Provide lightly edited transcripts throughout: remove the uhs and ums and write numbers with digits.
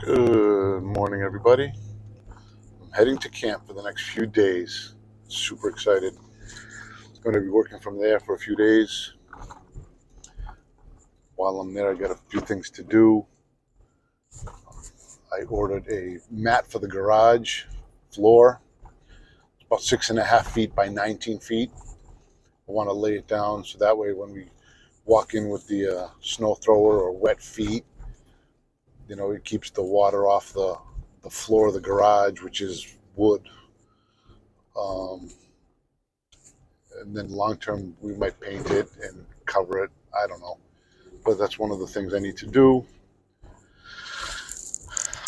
Good morning, everybody. I'm heading to camp for the next few days. Super excited. Going to be working from there for a few days. While I'm there, I got a few things to do. I ordered a mat for the garage floor. It's about 6.5 feet by 19 feet. I want to lay it down so that way when we walk in with the snow thrower or wet feet, it keeps the water off the floor of the garage, which is wood. Um, and then long term we might paint it and cover it. I don't know, but that's one of the things I need to do.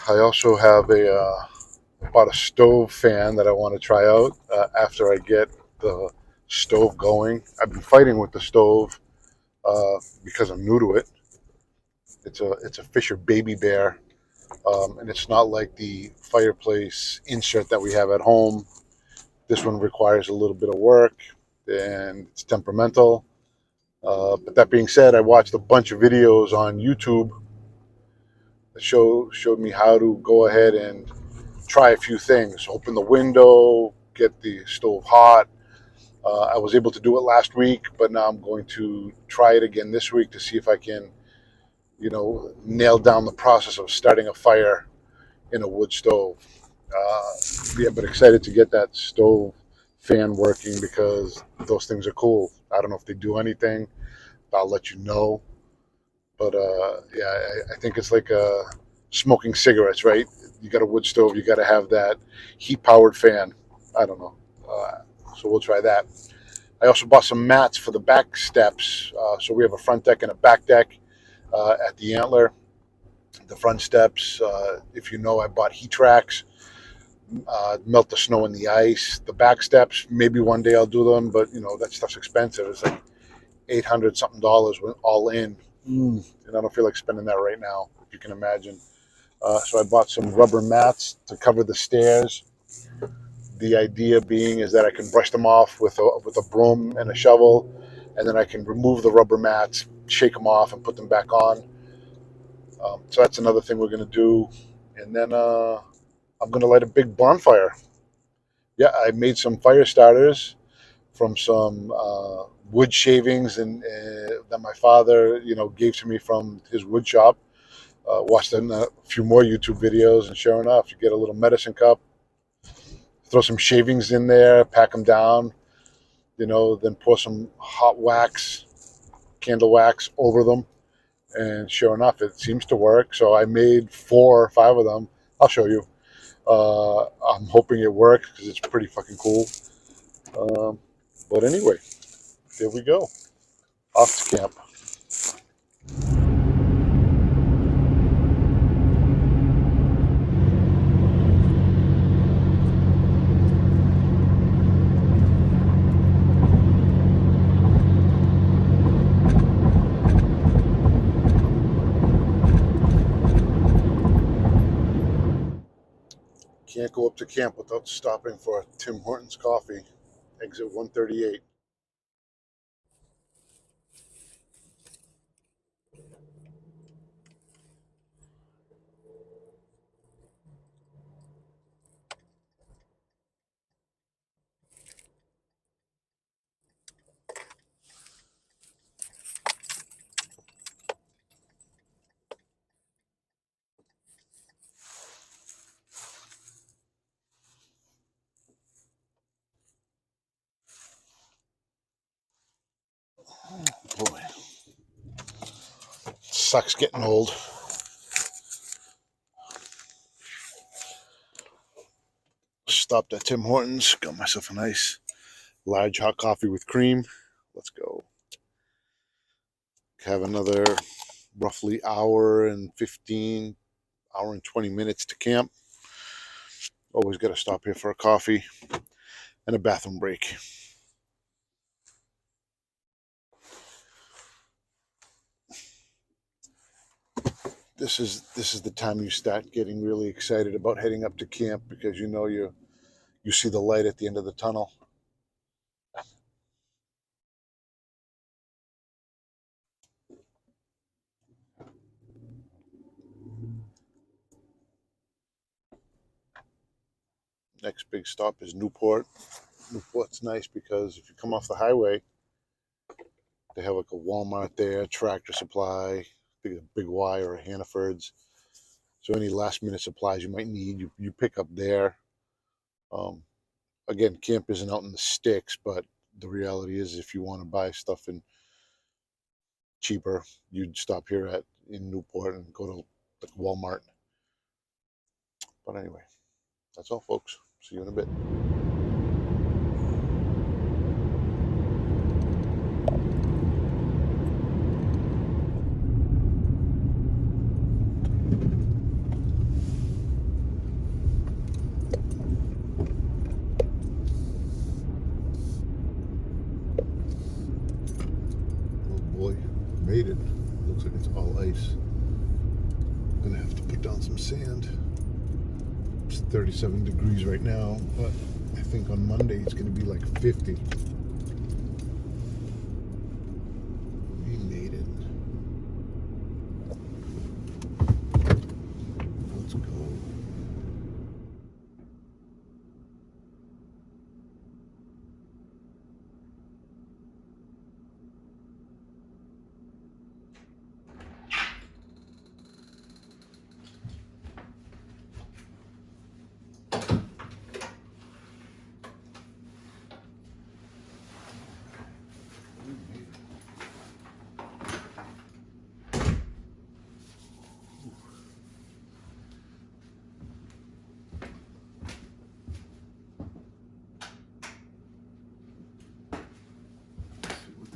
I also have bought a stove fan that I want to try out after I get the stove going. I've been fighting with the stove because I'm new to it. It's a Fisher Baby Bear, and it's not like the fireplace insert that we have at home. This one requires a little bit of work, and it's temperamental. But that being said, I watched a bunch of videos on YouTube that showed me how to go ahead and try a few things. Open the window, get the stove hot. I was able to do it last week, but now I'm going to try it again this week to see if I can, nail down the process of starting a fire in a wood stove. Yeah, but excited to get that stove fan working because those things are cool. I don't know if they do anything. I'll let you know. But yeah, I think it's like smoking cigarettes, right? You got a wood stove, you got to have that heat powered fan. I don't know. So we'll try that. I also bought some mats for the back steps. So we have a front deck and a back deck at the Antler. The front steps, if you know, I bought heat tracks, melt the snow and the ice. The back steps, maybe one day I'll do them, but that stuff's expensive. It's like $800 something all in. And I don't feel like spending that right now, if you can imagine. So I bought some rubber mats to cover the stairs. The idea being is that I can brush them off with a broom and a shovel, and then I can remove the rubber mats, shake them off, and put them back on. So that's another thing we're going to do. And then I'm going to light a big bonfire. Yeah, I made some fire starters from some wood shavings and that my father, gave to me from his wood shop. Watched a few more YouTube videos, and sure enough, you get a little medicine cup, throw some shavings in there, pack them down, then pour some hot wax, candle wax over them, and sure enough, it seems to work. So I made 4 or 5 of them. I'll show you. I'm hoping it works because it's pretty fucking cool. But anyway, there we go. Off to camp. Can't go up to camp without stopping for Tim Hortons coffee. Exit 138. Boy, sucks getting old. Stopped at Tim Hortons, got myself a nice large hot coffee with cream. Let's go. Have another roughly hour and 20 minutes to camp. Always got to stop here for a coffee and a bathroom break. This is the time you start getting really excited about heading up to camp because you see the light at the end of the tunnel. Next big stop is Newport. Newport's nice because if you come off the highway, they have like a Walmart there, Tractor Supply, I think a Big Y or a Hannaford's. So any last minute supplies you might need, you pick up there. Um, Again, camp isn't out in the sticks, but the reality is if you want to buy stuff in cheaper, you'd stop here in Newport and go to like Walmart. But anyway, that's all, folks. See you in a bit. Boy, made it. Looks like it's all ice. I'm gonna have to put down some sand. It's 37 degrees right now, but I think on Monday it's gonna be like 50. We made it. Let's go.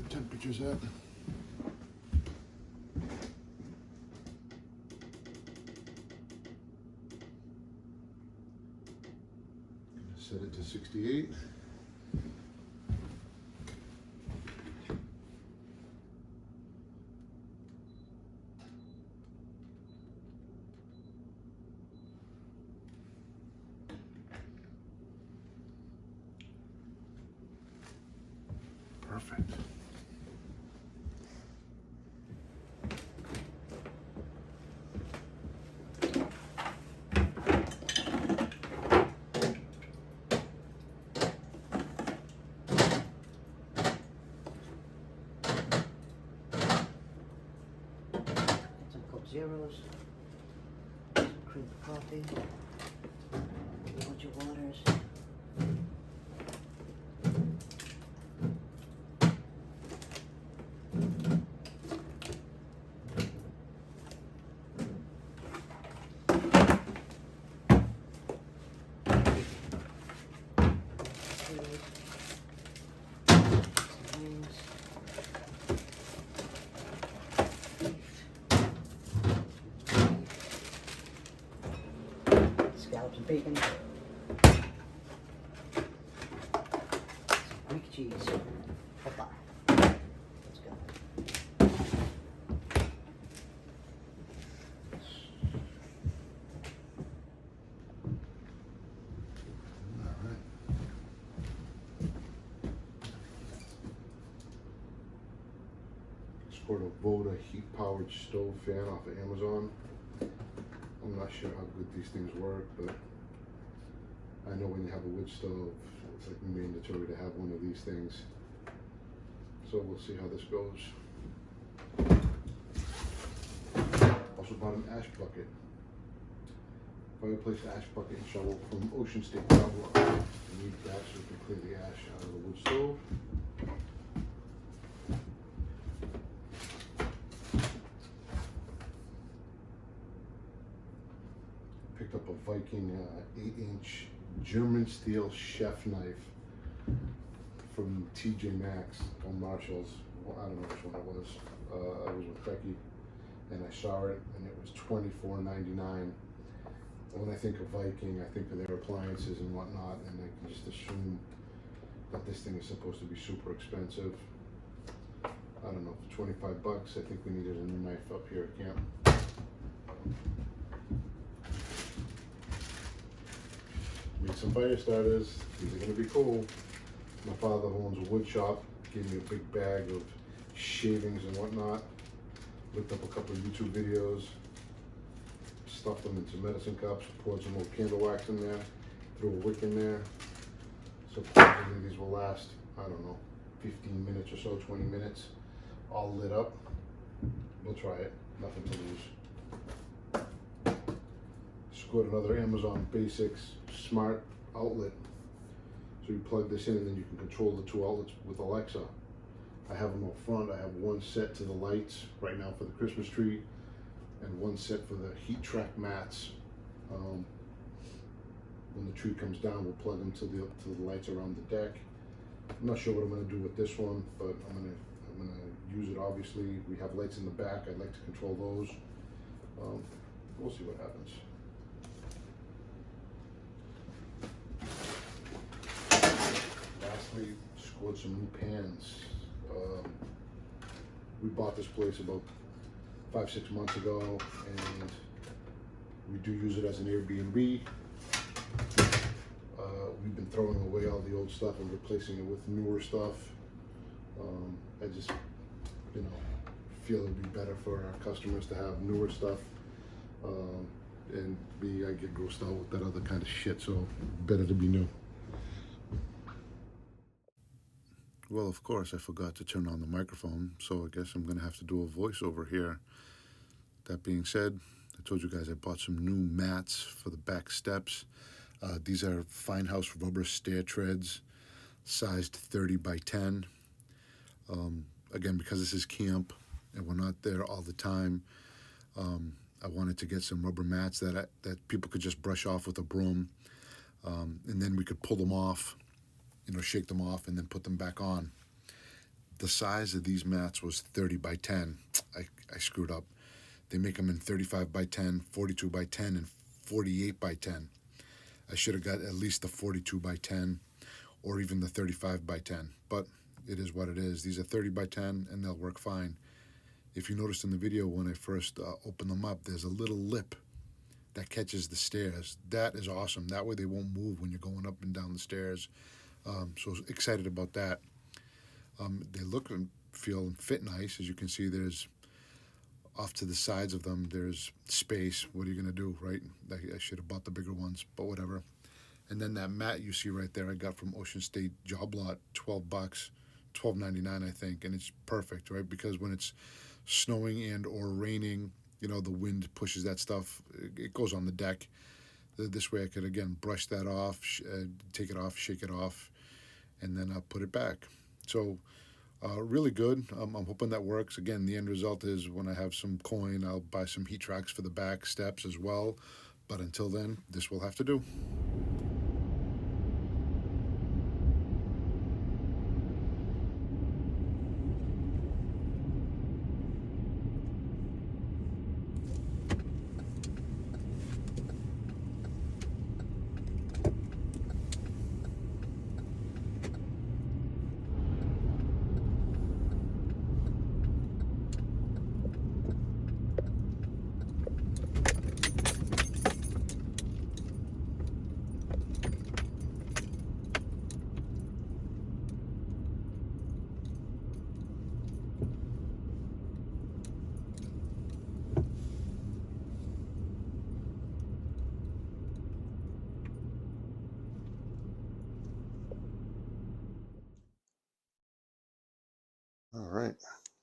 Temperatures at. Gonna set it to 68. Perfect. Zeros, some cream coffee, a bunch of waters. Scallops and bacon, some Greek cheese. Hoppa. Let's go. All right. Scored a Voda heat-powered stove fan off of Amazon. I'm not sure how good these things work, but I know when you have a wood stove, it's like mandatory to have one of these things. So we'll see how this goes. Also bought an ash bucket. Fireplace ash bucket and shovel from Ocean State Travel. I need that so we can clear the ash out of the wood stove. Picked up a Viking 8-inch German steel chef knife from TJ Maxx or Marshall's. Well, I don't know which one it was. I was with Becky and I saw it and it was $24.99. When I think of Viking, I think of their appliances and whatnot, and I can just assume that this thing is supposed to be super expensive. I don't know, for 25 bucks, I think we needed a new knife up here at camp. Made some fire starters. These are gonna be cool. My father owns a wood shop. Gave me a big bag of shavings and whatnot. Looked up a couple of YouTube videos. Stuffed them into medicine cups. Poured some old candle wax in there. threw a wick in there. Supposedly these will last, I don't know, 15 minutes or so, 20 minutes, all lit up. We'll try it, nothing to lose. Scored another Amazon Basics smart outlet. So you plug this in and then you can control the two outlets with Alexa. I have them up front. I have one set to the lights right now for the Christmas tree and one set for the heat track mats. When the tree comes down, we'll plug them to the lights around the deck. I'm not sure what I'm going to do with this one, but I'm going to use it. Obviously, we have lights in the back. I'd like to control those. We'll see what happens. Lastly, scored some new pans. We bought this place about 5-6 months ago, and we do use it as an Airbnb. We've been throwing away all the old stuff and replacing it with newer stuff. I just, feel it'd be better for our customers to have newer stuff. And I get grossed out with that other kind of shit, so better to be new. Well, of course, I forgot to turn on the microphone, so I guess I'm going to have to do a voiceover here. That being said, I told you guys I bought some new mats for the back steps. These are Fine House rubber stair treads, sized 30 by 10. Again, because this is camp and we're not there all the time, I wanted to get some rubber mats that people could just brush off with a broom, and then we could pull them off, shake them off and then put them back on. The size of these mats was 30 by 10. I screwed up. They make them in 35 by 10, 42 by 10, and 48 by 10. I should have got at least the 42 by 10 or even the 35 by 10, but it is what it is. These are 30 by 10 and they'll work fine. If you noticed in the video when I first opened them up, there's a little lip that catches the stairs. That is awesome. That way they won't move when you're going up and down the stairs. So excited about that. They look and feel and fit nice. As you can see, there's off to the sides of them, there's space. What are you going to do, right? I should have bought the bigger ones, but whatever. And then that mat you see right there, I got from Ocean State Job Lot, $12, $12.99, I think. And it's perfect, right? Because when it's snowing and or raining, the wind pushes that stuff. It goes on the deck. This way I could, again, brush that off, take it off, shake it off, and then I'll put it back. So really good. I'm hoping that works. Again, the end result is when I have some coin, I'll buy some heat tracks for the back steps as well. But until then, this will have to do. All right,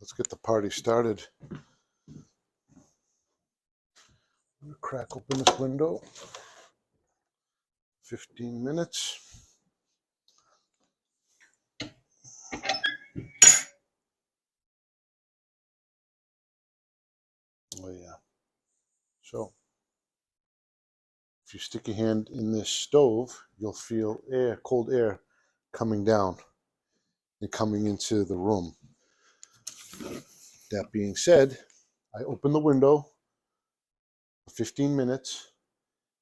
let's get the party started. I'm going to crack open this window. 15 minutes. Oh yeah. So if you stick your hand in this stove, you'll feel cold air coming down and coming into the room. That being said, I open the window for 15 minutes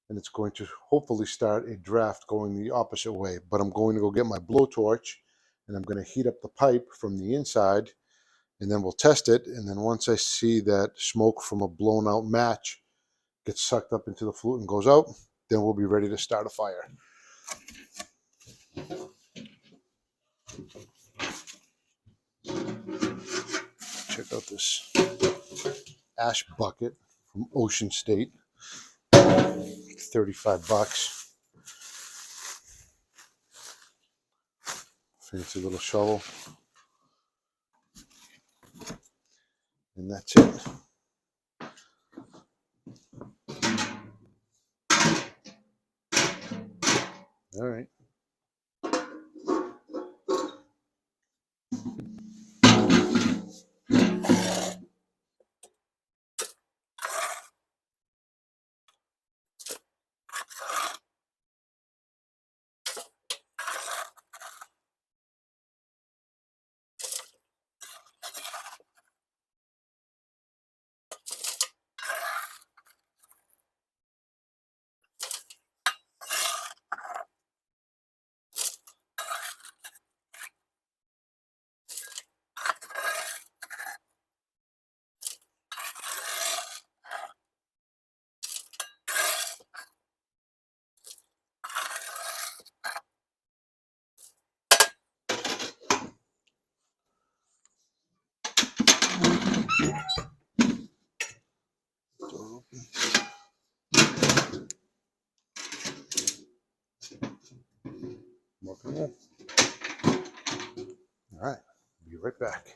and it's going to hopefully start a draft going the opposite way. But I'm going to go get my blowtorch and I'm going to heat up the pipe from the inside and then we'll test it. And then once I see that smoke from a blown out match gets sucked up into the flute and goes out, then we'll be ready to start a fire. Check out this ash bucket from Ocean State, $35. fancy little shovel. And that's it. All right. Working on. All right. Be right back.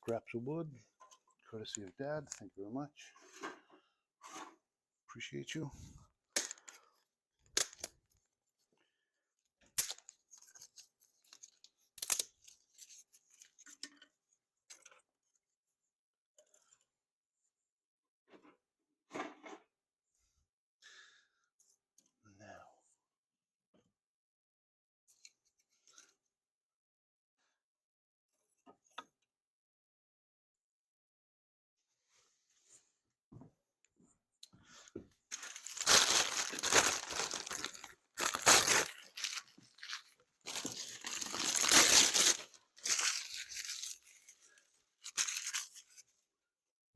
Scraps of wood, courtesy of Dad. Thank you very much. Appreciate you. Now,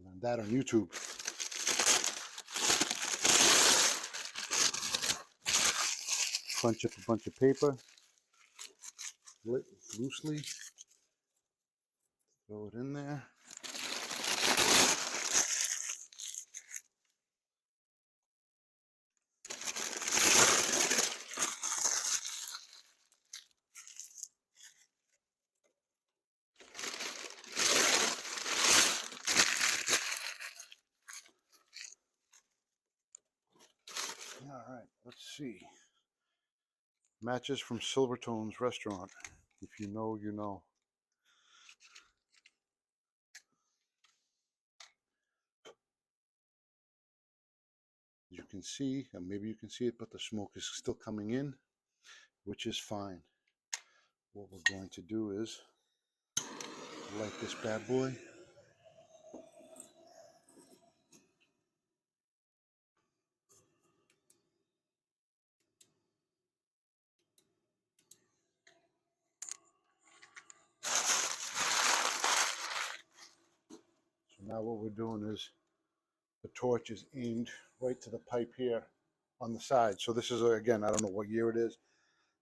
learned that on YouTube. Crunch up a bunch of paper, loosely, throw it in there. All right, let's see. Matches from Silvertone's restaurant. If you know, you know. As you can see, and maybe you can see it, but the smoke is still coming in, which is fine. What we're going to do is light this bad boy. So now what we're doing is The torch is aimed right to the pipe here on the side. So this is, again, I don't know what year it is,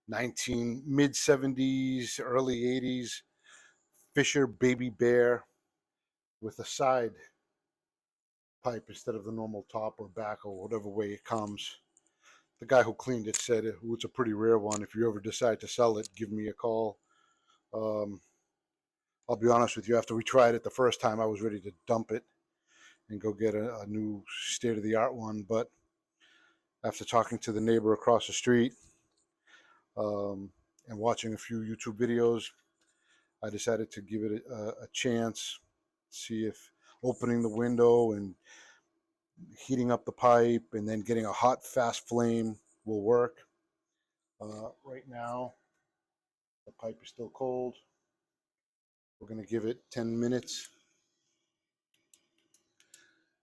mid 70s, early 80s, Fisher Baby Bear with a side pipe instead of the normal top or back or whatever way it comes. The guy who cleaned it said it's a pretty rare one. If you ever decide to sell it, give me a call. Um, I'll be honest with you, after we tried it the first time, I was ready to dump it and go get a new state-of-the-art one. But after talking to the neighbor across the street and watching a few YouTube videos, I decided to give it a chance, see if opening the window and heating up the pipe and then getting a hot, fast flame will work. Right now, the pipe is still cold. We're going to give it 10 minutes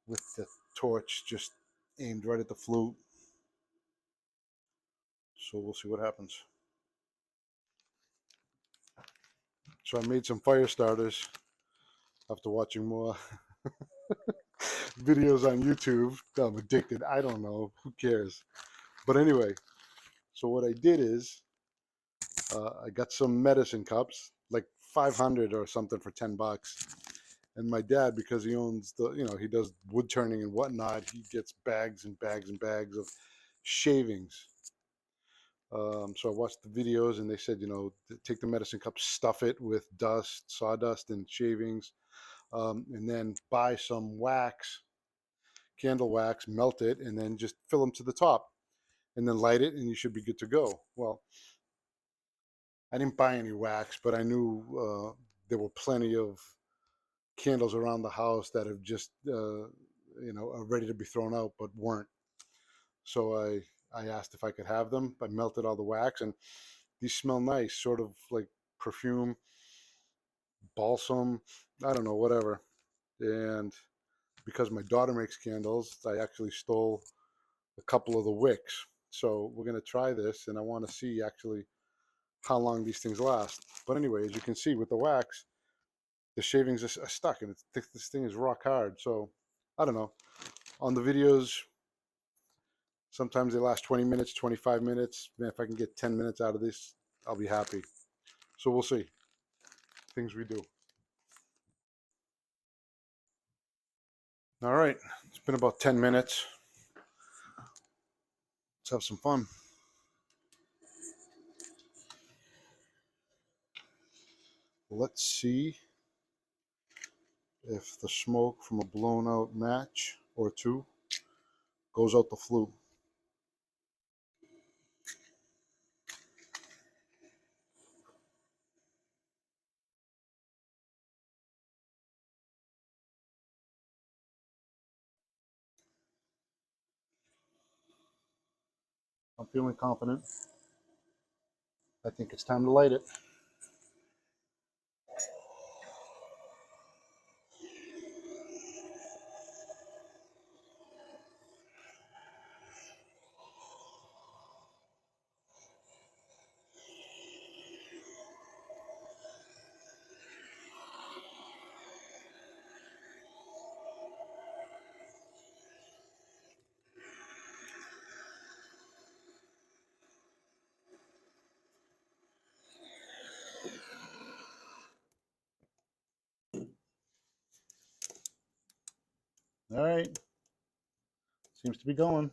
with the torch just aimed right at the flute. So we'll see what happens. So I made some fire starters after watching more videos on YouTube. I'm addicted. I don't know. Who cares? But anyway, so what I did is I got some medicine cups, like 500 or something for $10. And my dad, because he owns he does wood turning and whatnot, he gets bags and bags and bags of shavings. So I watched the videos and they said, take the medicine cup, stuff it with dust, sawdust, and shavings, and then buy some wax, candle wax, melt it, and then just fill them to the top, and then light it, and you should be good to go. Well, I didn't buy any wax, but I knew there were plenty of candles around the house that have just, are ready to be thrown out, but weren't. So I asked if I could have them. I melted all the wax, and these smell nice, sort of like perfume, balsam, I don't know, whatever. And because my daughter makes candles, I actually stole a couple of the wicks. So we're going to try this, and I want to see actually how long these things last. But anyway, as you can see with the wax, the shavings are stuck, and this thing is rock hard. So I don't know. On the videos, sometimes they last 20 minutes, 25 minutes. Man, if I can get 10 minutes out of this, I'll be happy. So we'll see. Things we do. All right. It's been about 10 minutes. Let's have some fun. Let's see if the smoke from a blown out match or two goes out the flue. I'm feeling confident. I think it's time to light it. All right. Seems to be going.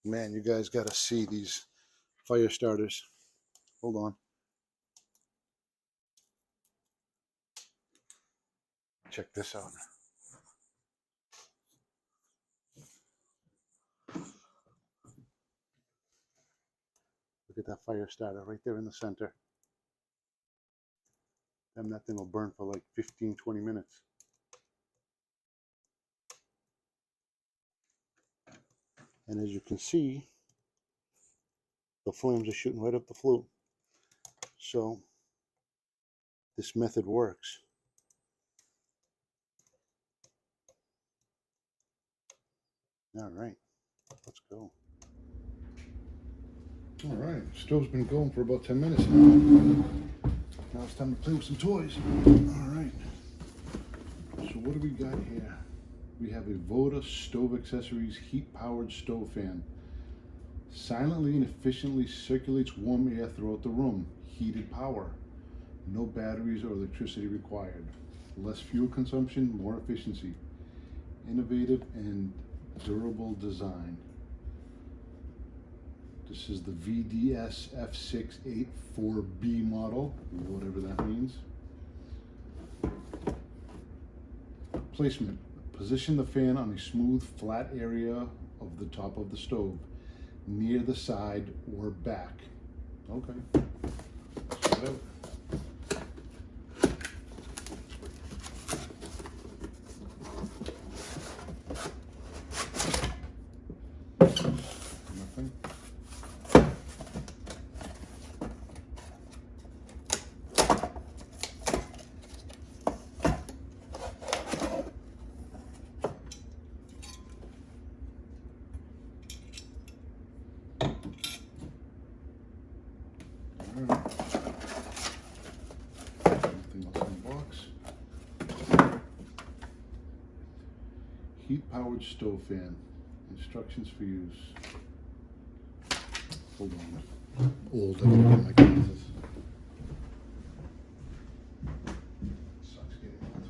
Man, you guys got to see these fire starters. Hold on. Check this out. Look at that fire starter right there in the center. Then that thing will burn for like 15, 20 minutes. And as you can see, the flames are shooting right up the flue. So this method works. All right, let's go. All right, stove's been going for about 10 minutes now. Now it's time to play with some toys. All right. So what do we got here? We have a Voda Stove Accessories heat-powered stove fan. Silently and efficiently circulates warm air throughout the room. Heated power. No batteries or electricity required. Less fuel consumption, more efficiency. Innovative and durable design. This is the VDS F684B model, whatever that means. Placement. Position the fan on a smooth, flat area of the top of the stove, near the side or back. Okay. Let's try it out. Nothing. Alright. Anything else in the box? Heat-powered stove fan. Instructions for use. Hold on. Old, I gotta get my glasses. Sucks getting old.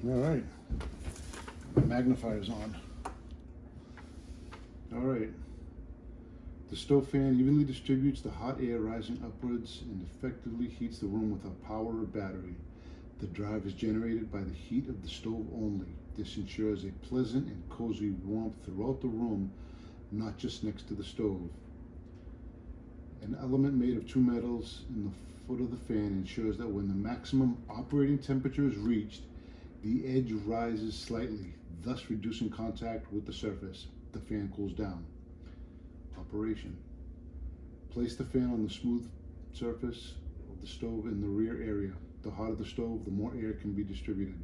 All right. Magnifier's on. All right. The stove fan evenly distributes the hot air rising upwards and effectively heats the room without power or battery. The drive is generated by the heat of the stove only. This ensures a pleasant and cozy warmth throughout the room, not just next to the stove. An element made of two metals in the foot of the fan ensures that when the maximum operating temperature is reached, the edge rises slightly, thus reducing contact with the surface. The fan cools down. Operation. Place the fan on the smooth surface of the stove in the rear area. The hotter the stove, the more air can be distributed.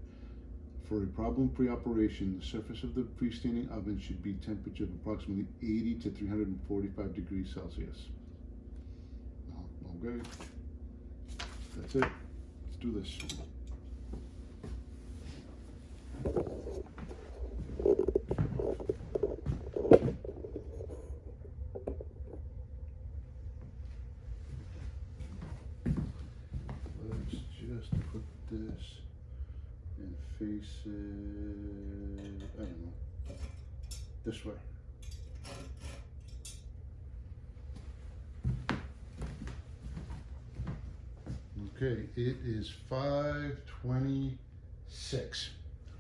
For a problem-free operation, the surface of the freestanding oven should be temperature of approximately 80 to 345 degrees Celsius. Okay. That's it. Let's do this. Just put this and face it, I don't know, this way. Okay, it is 5:26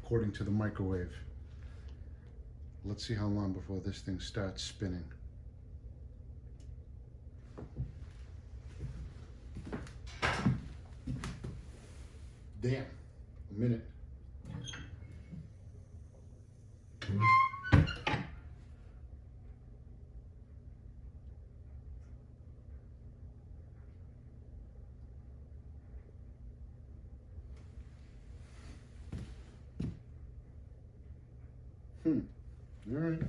according to the microwave. Let's see how long before this thing starts spinning. Damn, a minute. All right.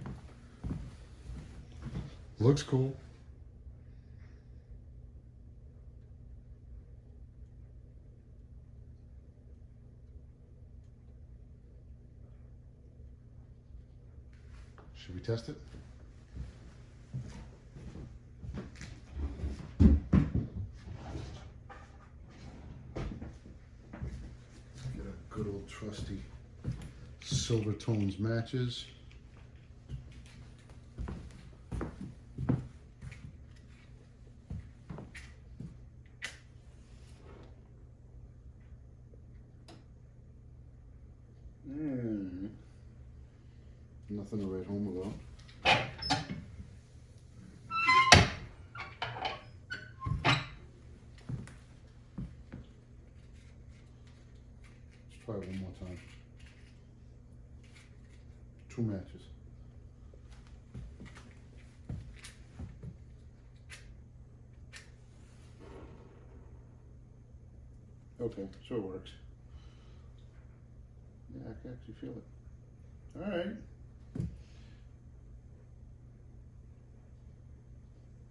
Looks cool. Should we test it? Get a good old trusty silver tones matches. Nothing to write home about. Let's try it one more time. 2 matches. Okay, so it works. can actually feel it. All right.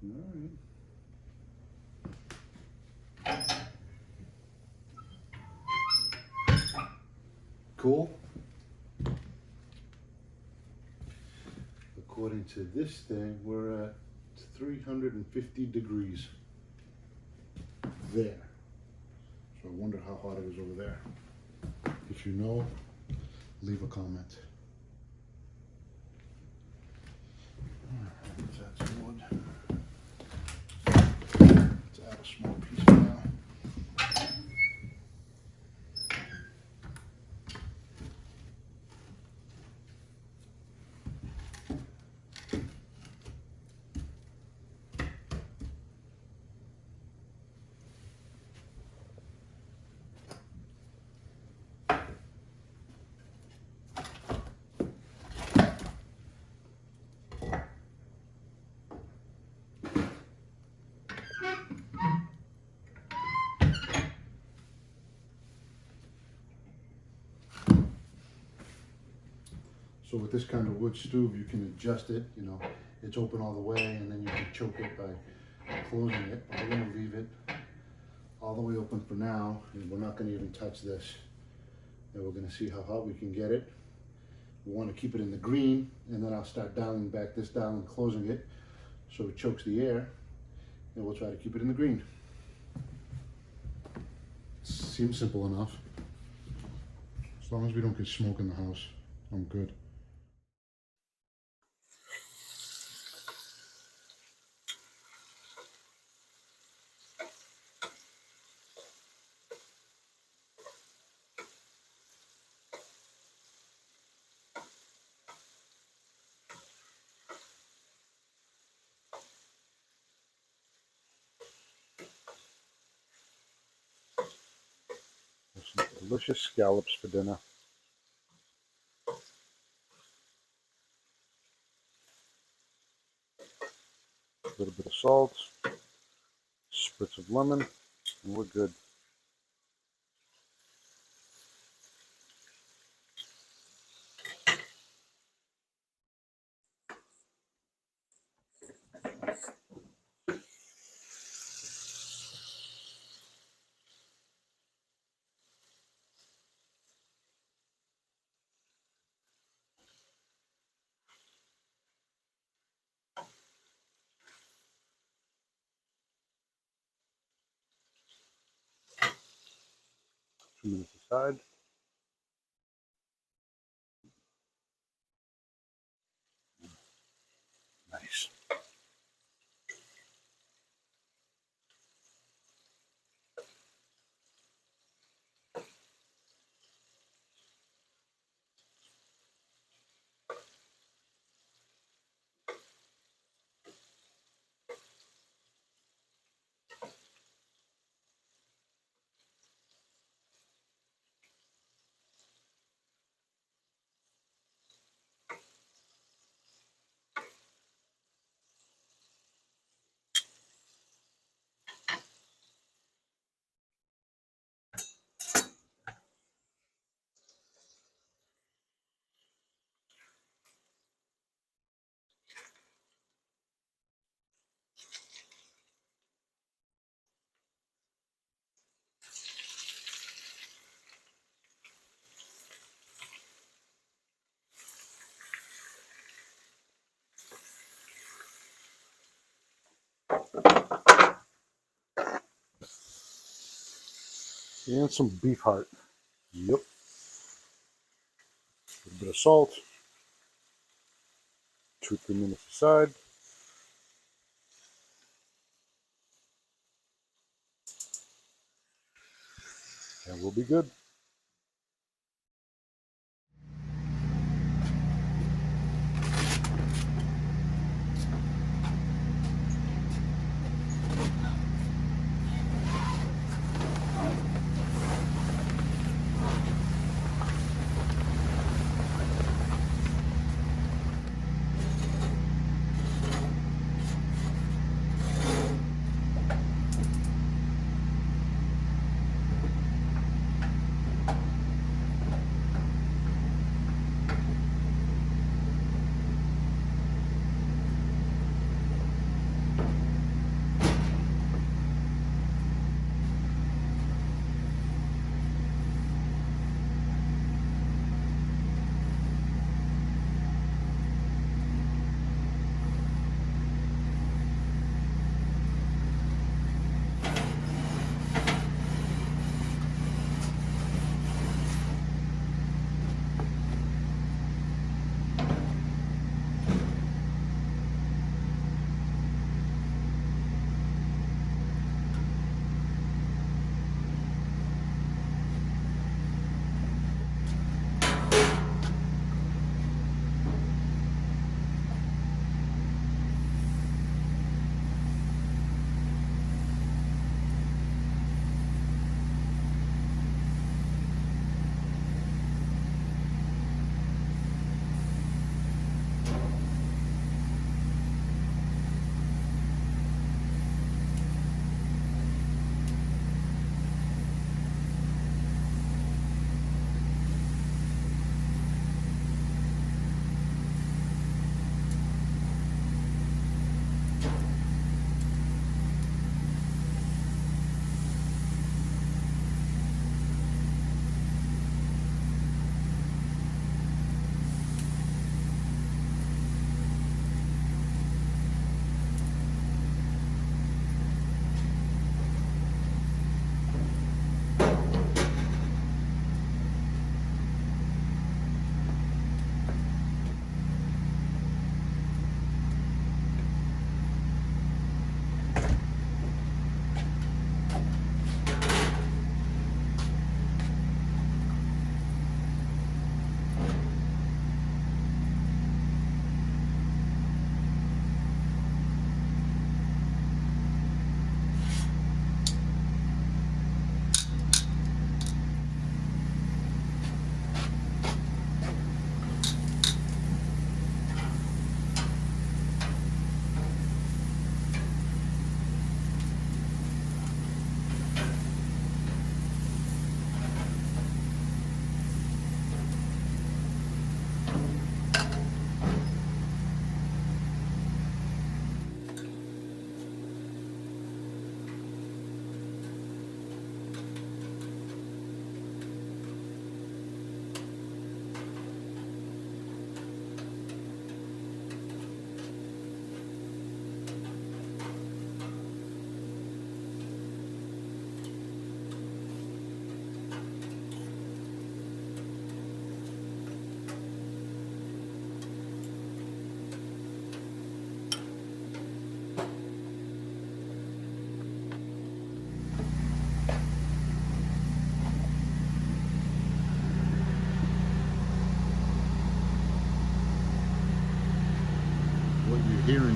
All right. Cool. According to this thing, we're at 350 degrees there. So I wonder how hot it is over there. If you know, leave a comment. Let's add some wood. Let's add a small piece for now. So with this kind of wood stove, you can adjust it, you know, it's open all the way, and then you can choke it by closing it. But we're gonna leave it all the way open for now, and we're not gonna even touch this. And we're gonna see how hot we can get it. We wanna keep it in the green, and then I'll start dialing back this down and closing it so it chokes the air, and we'll try to keep it in the green. Seems simple enough. As long as we don't get smoke in the house, I'm good. Some delicious scallops for dinner. A little bit of salt, spritz of lemon, and we're good. Two minutes aside. Nice. And some beef heart. Yep. A little bit of salt. 2-3 minutes aside. And we'll be good.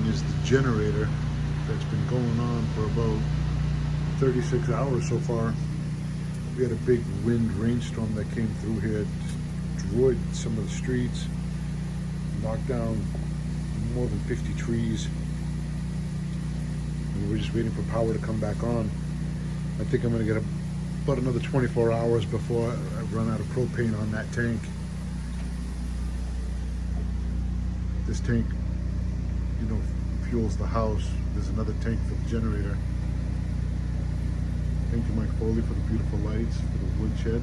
is the generator that's been going on for about 36 hours so far. We had a big wind rainstorm that came through here, destroyed some of the streets, knocked down more than 50 trees. And we're just waiting for power to come back on. I think I'm going to get about another 24 hours before I run out of propane on that tank. This tank, you know, fuels the house. There's another tank for the generator. Thank you, Mike Foley, for the beautiful lights, for the woodshed.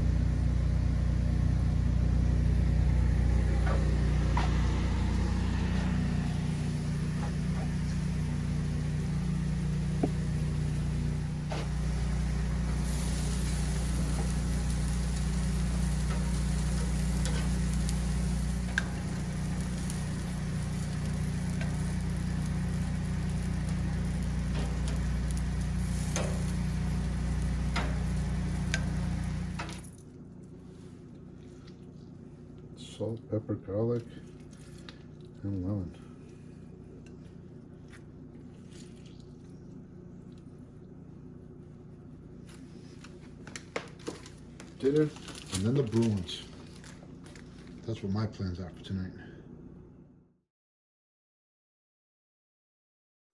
Salt, pepper, garlic, and lemon. Dinner, and then the Bruins. That's what my plans are for tonight.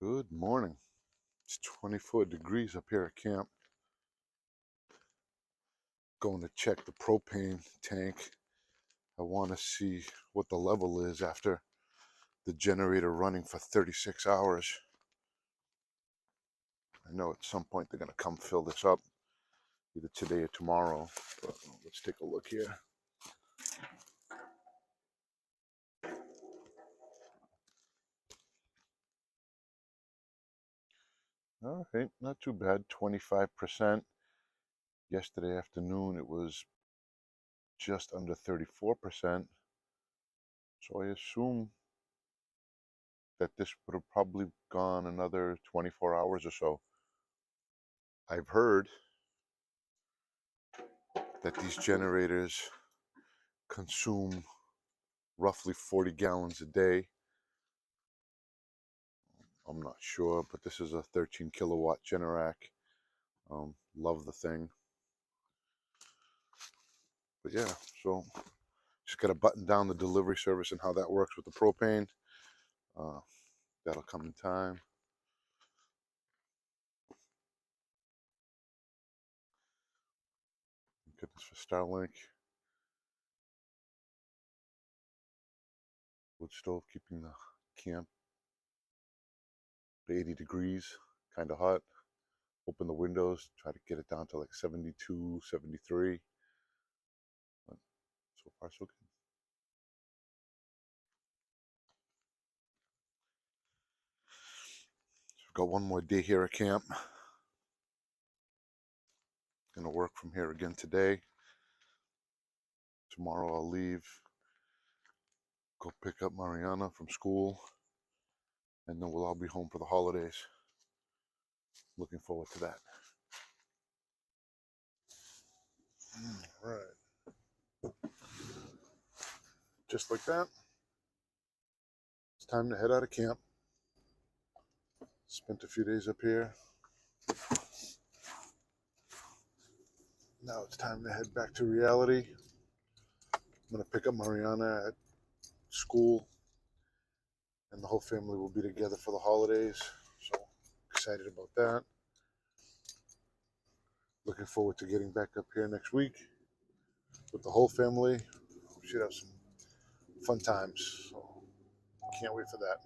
Good morning. It's 24 degrees up here at camp. Going to check the propane tank. I want to see what the level is after the generator running for 36 hours. I know at some point they're going to come fill this up, either today or tomorrow. But let's take a look here. All right, not too bad, 25%. Yesterday afternoon it was just under 34%. So I assume that this would have probably gone another 24 hours or so. I've heard that these generators consume roughly 40 gallons a day. I'm not sure, but this is a 13 kilowatt Generac. Love the thing. But yeah, so just got to button down the delivery service and how that works with the propane. That'll come in time. Get this for Starlink. Wood stove, keeping the camp 80 degrees, kind of hot. Open the windows, try to get it down to like 72, 73. But so far, so good. So we've got one more day here at camp. Gonna work from here again today. Tomorrow I'll leave, go pick up Mariana from school, and then we'll all be home for the holidays. Looking forward to that. All right. Just like that, it's time to head out of camp. Spent a few days up here. Now it's time to head back to reality. I'm going to pick up Mariana at school, and the whole family will be together for the holidays. So excited about that. Looking forward to getting back up here next week with the whole family. We should have some fun times. So can't wait for that.